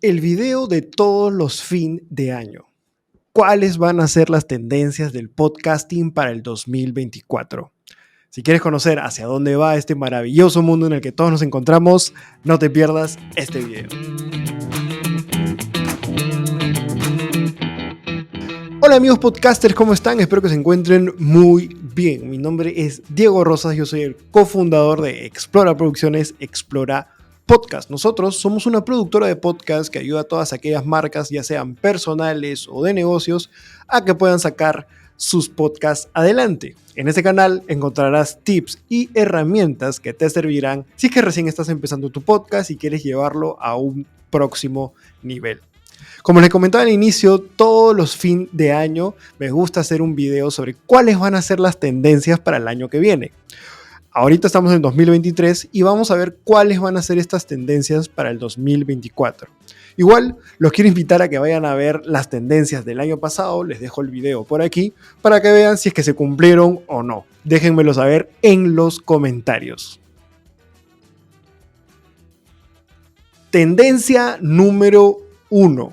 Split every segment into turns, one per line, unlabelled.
El video de todos los fin de año. ¿Cuáles van a ser las tendencias del podcasting para el 2024? Si quieres conocer hacia dónde va este maravilloso mundo en el que todos nos encontramos, no te pierdas este video. Hola amigos podcasters, ¿cómo están? Espero que se encuentren muy bien. Mi nombre es Diego Rosas, yo soy el cofundador de Explora Producciones, Explora Podcast. Nosotros somos una productora de podcast que ayuda a todas aquellas marcas, ya sean personales o de negocios, a que puedan sacar sus podcasts adelante. En este canal encontrarás tips y herramientas que te servirán si es que recién estás empezando tu podcast y quieres llevarlo a un próximo nivel. Como les comentaba al inicio, todos los fin de año me gusta hacer un video sobre cuáles van a ser las tendencias para el año que viene. Ahorita estamos en 2023 y vamos a ver cuáles van a ser estas tendencias para el 2024. Igual, los quiero invitar a que vayan a ver las tendencias del año pasado. Les dejo el video por aquí para que vean si es que se cumplieron o no. Déjenmelo saber en los comentarios. Tendencia número 1.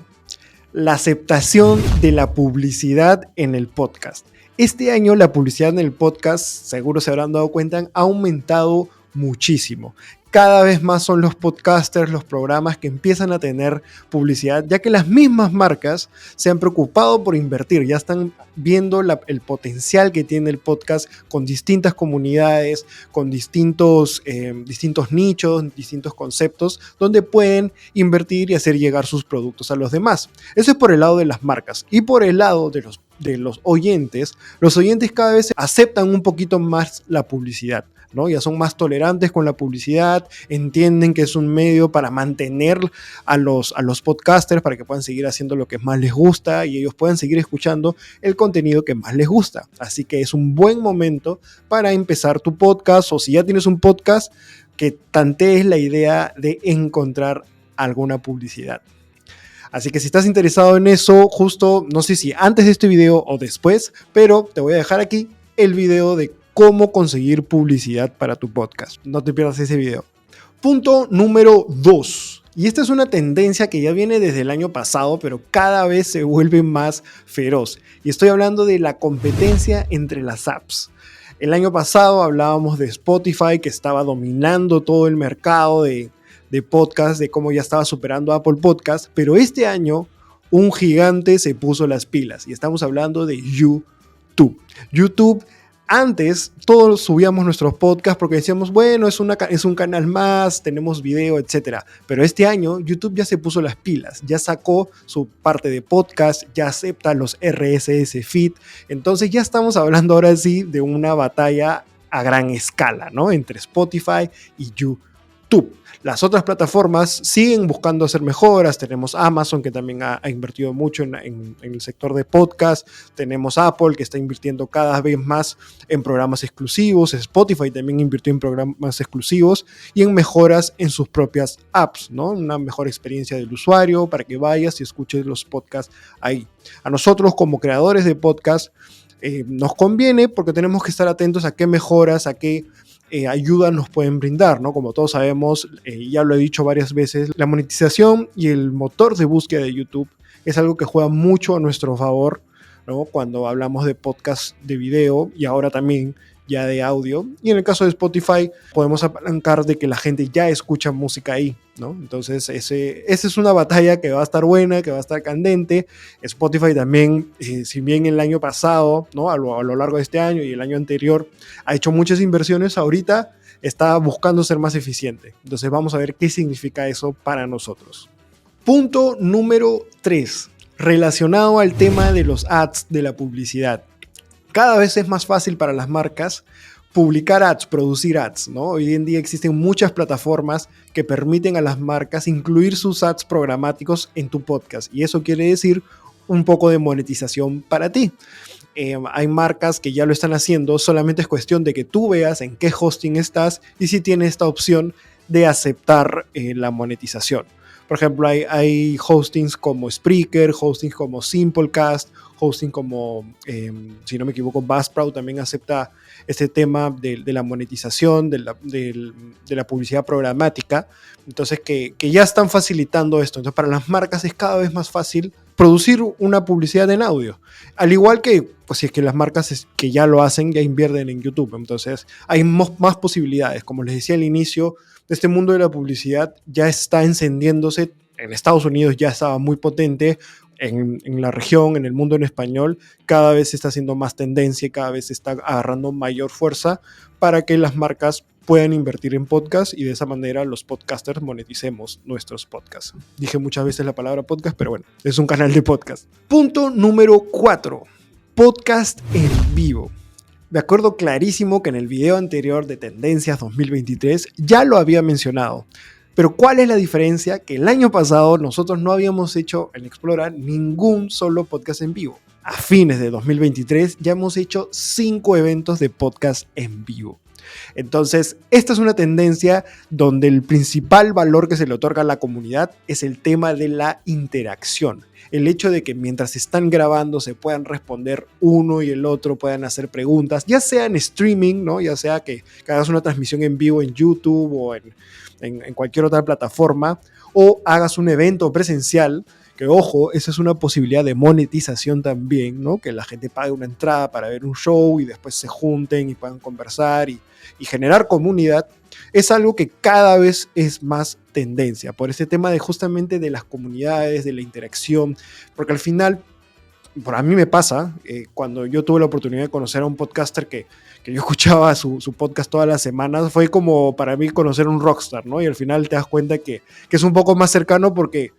La aceptación de la publicidad en el podcast. Este año la publicidad en el podcast, seguro se habrán dado cuenta, ha aumentado muchísimo. Cada vez más son los podcasters, los programas que empiezan a tener publicidad, ya que las mismas marcas se han preocupado por invertir, ya están viendo el potencial que tiene el podcast con distintas comunidades, con distintos nichos, distintos conceptos, donde pueden invertir y hacer llegar sus productos a los demás. Eso es por el lado de las marcas. Y por el lado de los oyentes cada vez aceptan un poquito más la publicidad, ¿no? Ya son más tolerantes con la publicidad, entienden que es un medio para mantener a los podcasters para que puedan seguir haciendo lo que más les gusta y ellos puedan seguir escuchando el contenido que más les gusta. Así que es un buen momento para empezar tu podcast, o si ya tienes un podcast, que tantees la idea de encontrar alguna publicidad. Así que si estás interesado en eso, justo, no sé si antes de este video o después, pero te voy a dejar aquí el video de cómo conseguir publicidad para tu podcast. No te pierdas ese video. Punto número 2. Y esta es una tendencia que ya viene desde el año pasado, pero cada vez se vuelve más feroz. Y estoy hablando de la competencia entre las apps. El año pasado hablábamos de Spotify, que estaba dominando todo el mercado de podcast, de cómo ya estaba superando a Apple Podcast, pero este año un gigante se puso las pilas y estamos hablando de YouTube. YouTube, antes todos subíamos nuestros podcasts porque decíamos, bueno, es un canal más, tenemos video, etc. Pero este año YouTube ya se puso las pilas, ya sacó su parte de podcast, ya acepta los RSS feed, entonces ya estamos hablando ahora sí de una batalla a gran escala, ¿no? Entre Spotify y YouTube. Las otras plataformas siguen buscando hacer mejoras. Tenemos Amazon, que también ha invertido mucho en el sector de podcast. Tenemos Apple, que está invirtiendo cada vez más en programas exclusivos. Spotify también invirtió en programas exclusivos y en mejoras en sus propias apps, ¿no? Una mejor experiencia del usuario para que vayas y escuches los podcasts ahí. A nosotros, como creadores de podcast, nos conviene porque tenemos que estar atentos a qué mejoras, a qué ayuda nos pueden brindar, ¿no? Como todos sabemos, ya lo he dicho varias veces, la monetización y el motor de búsqueda de YouTube es algo que juega mucho a nuestro favor, ¿no? Cuando hablamos de podcast de video y ahora también ya de audio. Y en el caso de Spotify podemos apalancar de que la gente ya escucha música ahí, ¿no? Entonces esa es una batalla que va a estar buena, que va a estar candente. Spotify también, si bien el año pasado, ¿no? a lo largo de este año y el año anterior ha hecho muchas inversiones, ahorita está buscando ser más eficiente. Entonces vamos a ver qué significa eso para nosotros. Punto número 3, relacionado al tema de los ads, de la publicidad. Cada vez es más fácil para las marcas publicar ads, producir ads, ¿no? Hoy en día existen muchas plataformas que permiten a las marcas incluir sus ads programáticos en tu podcast, y eso quiere decir un poco de monetización para ti. Hay marcas que ya lo están haciendo, solamente es cuestión de que tú veas en qué hosting estás y si tienes esta opción de aceptar la monetización. Por ejemplo, hay hostings como Spreaker, hostings como Simplecast, hosting como, si no me equivoco, Buzzsprout también acepta este tema de la monetización, de la publicidad programática. Entonces, que ya están facilitando esto. Entonces, para las marcas es cada vez más fácil producir una publicidad en audio. Al igual que, pues si es que las marcas que ya lo hacen, ya invierten en YouTube. Entonces, hay más posibilidades. Como les decía al inicio, este mundo de la publicidad ya está encendiéndose. En Estados Unidos ya estaba muy potente. En la región, en el mundo en español, cada vez está haciendo más tendencia y cada vez está agarrando mayor fuerza para que las marcas puedan invertir en podcast y de esa manera los podcasters moneticemos nuestros podcasts. Dije muchas veces la palabra podcast, pero bueno, es un canal de podcast. Punto número 4. Podcast en vivo. Me acuerdo clarísimo que en el video anterior de Tendencias 2023 ya lo había mencionado. Pero ¿cuál es la diferencia? Que el año pasado nosotros no habíamos hecho en Explora ningún solo podcast en vivo. A fines de 2023 ya hemos hecho 5 eventos de podcast en vivo. Entonces, esta es una tendencia donde el principal valor que se le otorga a la comunidad es el tema de la interacción. El hecho de que mientras están grabando se puedan responder uno y el otro, puedan hacer preguntas, ya sea en streaming, ¿no? Ya sea que hagas una transmisión en vivo en YouTube o en cualquier otra plataforma, o hagas un evento presencial, que ojo, esa es una posibilidad de monetización también, ¿no? Que la gente pague una entrada para ver un show y después se junten y puedan conversar y generar comunidad. Es algo que cada vez es más tendencia, por ese tema de justamente de las comunidades, de la interacción, porque al final, por a mí me pasa, cuando yo tuve la oportunidad de conocer a un podcaster que yo escuchaba su podcast todas las semanas, fue como para mí conocer a un rockstar, ¿no? Y al final te das cuenta que es un poco más cercano porque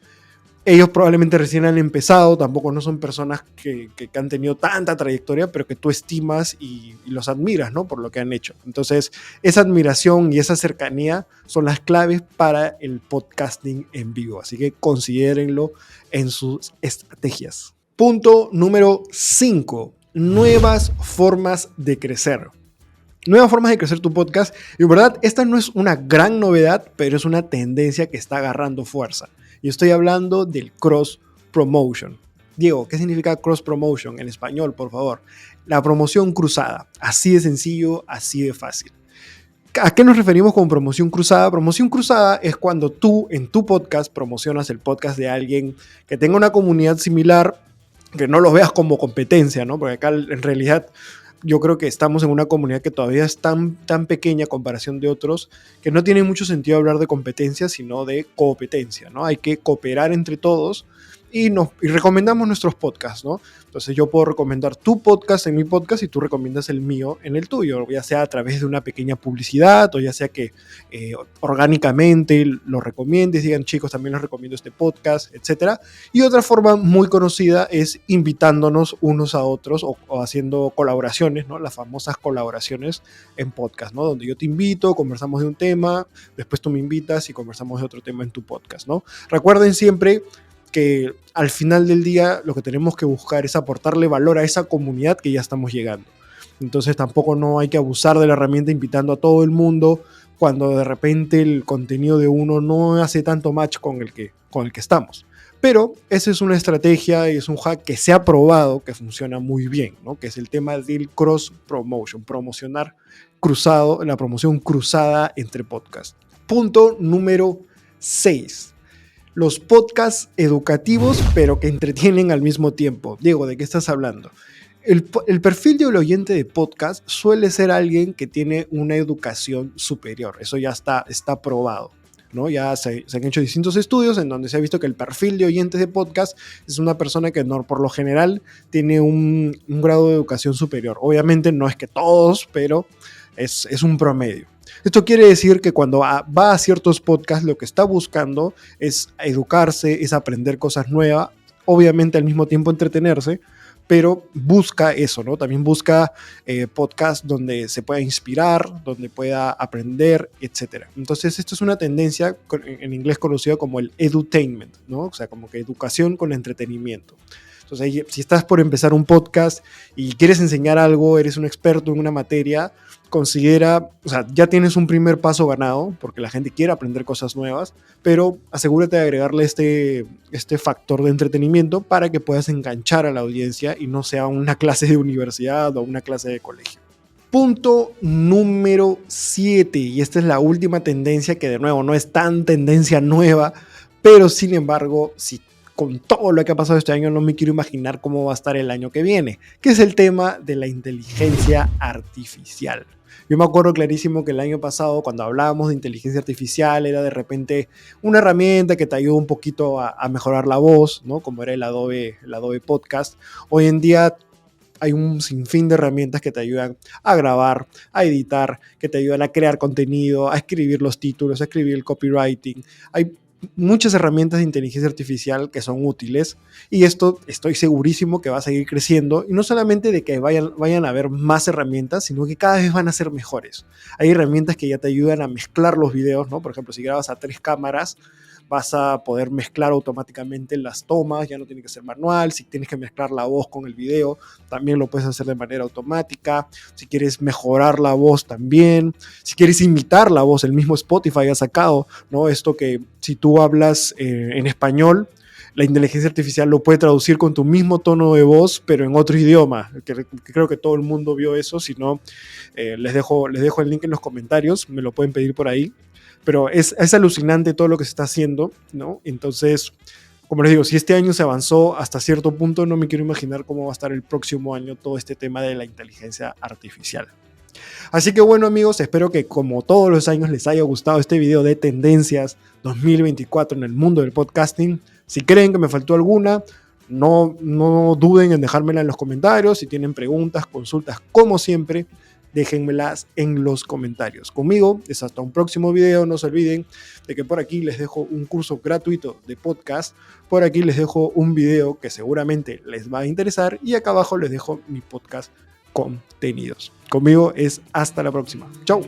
ellos probablemente recién han empezado, tampoco no son personas que han tenido tanta trayectoria, pero que tú estimas y los admiras, ¿no? Por lo que han hecho. Entonces, esa admiración y esa cercanía son las claves para el podcasting en vivo. Así que considérenlo en sus estrategias. Punto número 5. Nuevas formas de crecer. Nuevas formas de crecer tu podcast. Y en verdad, esta no es una gran novedad, pero es una tendencia que está agarrando fuerza. Y estoy hablando del cross promotion. Diego, ¿qué significa cross promotion en español, por favor? La promoción cruzada. Así de sencillo, así de fácil. ¿A qué nos referimos con promoción cruzada? Promoción cruzada es cuando tú en tu podcast promocionas el podcast de alguien que tenga una comunidad similar, que no los veas como competencia, ¿no? Porque acá en realidad yo creo que estamos en una comunidad que todavía es tan pequeña a comparación de otros, que no tiene mucho sentido hablar de competencia, sino de competencia, ¿no? Hay que cooperar entre todos y recomendamos nuestros podcasts, ¿no? Entonces yo puedo recomendar tu podcast en mi podcast y tú recomiendas el mío en el tuyo, ya sea a través de una pequeña publicidad o ya sea que orgánicamente lo recomiendes, digan chicos, también les recomiendo este podcast, etc. Y otra forma muy conocida es invitándonos unos a otros o haciendo colaboraciones, ¿no? Las famosas colaboraciones en podcast, ¿no? Donde yo te invito, conversamos de un tema, después tú me invitas y conversamos de otro tema en tu podcast, ¿no? Recuerden siempre que al final del día lo que tenemos que buscar es aportarle valor a esa comunidad que ya estamos llegando. Entonces tampoco no hay que abusar de la herramienta invitando a todo el mundo cuando de repente el contenido de uno no hace tanto match con el que estamos. Pero esa es una estrategia y es un hack que se ha probado que funciona muy bien, ¿no? Que es el tema del cross promotion, promocionar cruzado, la promoción cruzada entre podcasts. Punto número 6. Los podcasts educativos, pero que entretienen al mismo tiempo. Diego, ¿de qué estás hablando? El perfil del oyente de podcast suele ser alguien que tiene una educación superior. Eso ya está probado, ¿no? Ya se han hecho distintos estudios en donde se ha visto que el perfil de oyentes de podcast es una persona que por lo general tiene un grado de educación superior. Obviamente no es que todos, pero es un promedio. Esto quiere decir que cuando va a ciertos podcasts lo que está buscando es educarse, es aprender cosas nuevas, obviamente al mismo tiempo entretenerse, pero busca eso, ¿no? También busca podcasts donde se pueda inspirar, donde pueda aprender, etc. Entonces esto es una tendencia en inglés conocida como el edutainment, ¿no? O sea, como que educación con entretenimiento. Entonces, si estás por empezar un podcast y quieres enseñar algo, eres un experto en una materia, considera, o sea, ya tienes un primer paso ganado, porque la gente quiere aprender cosas nuevas, pero asegúrate de agregarle este factor de entretenimiento para que puedas enganchar a la audiencia y no sea una clase de universidad o una clase de colegio. Punto número 7, y esta es la última tendencia que de nuevo no es tan tendencia nueva, pero sin embargo, si con todo lo que ha pasado este año no me quiero imaginar cómo va a estar el año que viene, que es el tema de la inteligencia artificial. Yo me acuerdo clarísimo que el año pasado, cuando hablábamos de inteligencia artificial, era de repente una herramienta que te ayuda un poquito a mejorar la voz, ¿no? Como era el Adobe Podcast. Hoy en día hay un sinfín de herramientas que te ayudan a grabar, a editar, que te ayudan a crear contenido, a escribir los títulos, a escribir el copywriting. Hay muchas herramientas de inteligencia artificial que son útiles y esto estoy segurísimo que va a seguir creciendo, y no solamente de que vayan a haber más herramientas, sino que cada vez van a ser mejores. Hay herramientas que ya te ayudan a mezclar los videos, ¿no? Por ejemplo, si grabas a 3 cámaras, vas a poder mezclar automáticamente las tomas, ya no tiene que ser manual. Si tienes que mezclar la voz con el video, también lo puedes hacer de manera automática. Si quieres mejorar la voz también, si quieres imitar la voz, el mismo Spotify ha sacado, ¿no? Esto que si tú hablas en español, la inteligencia artificial lo puede traducir con tu mismo tono de voz, pero en otro idioma. Que creo que todo el mundo vio eso. Si no, les dejo el link en los comentarios, me lo pueden pedir por ahí. Pero es alucinante todo lo que se está haciendo, ¿no? Entonces, como les digo, si este año se avanzó hasta cierto punto, no me quiero imaginar cómo va a estar el próximo año todo este tema de la inteligencia artificial. Así que bueno, amigos, espero que como todos los años les haya gustado este video de tendencias 2024 en el mundo del podcasting. Si creen que me faltó alguna, no duden en dejármela en los comentarios. Si tienen preguntas, consultas, como siempre, déjenmelas en los comentarios. Conmigo es hasta un próximo video. No se olviden de que por aquí les dejo un curso gratuito de podcast. Por aquí les dejo un video que seguramente les va a interesar. Y acá abajo les dejo mi podcast contenidos. Conmigo es hasta la próxima. Chau.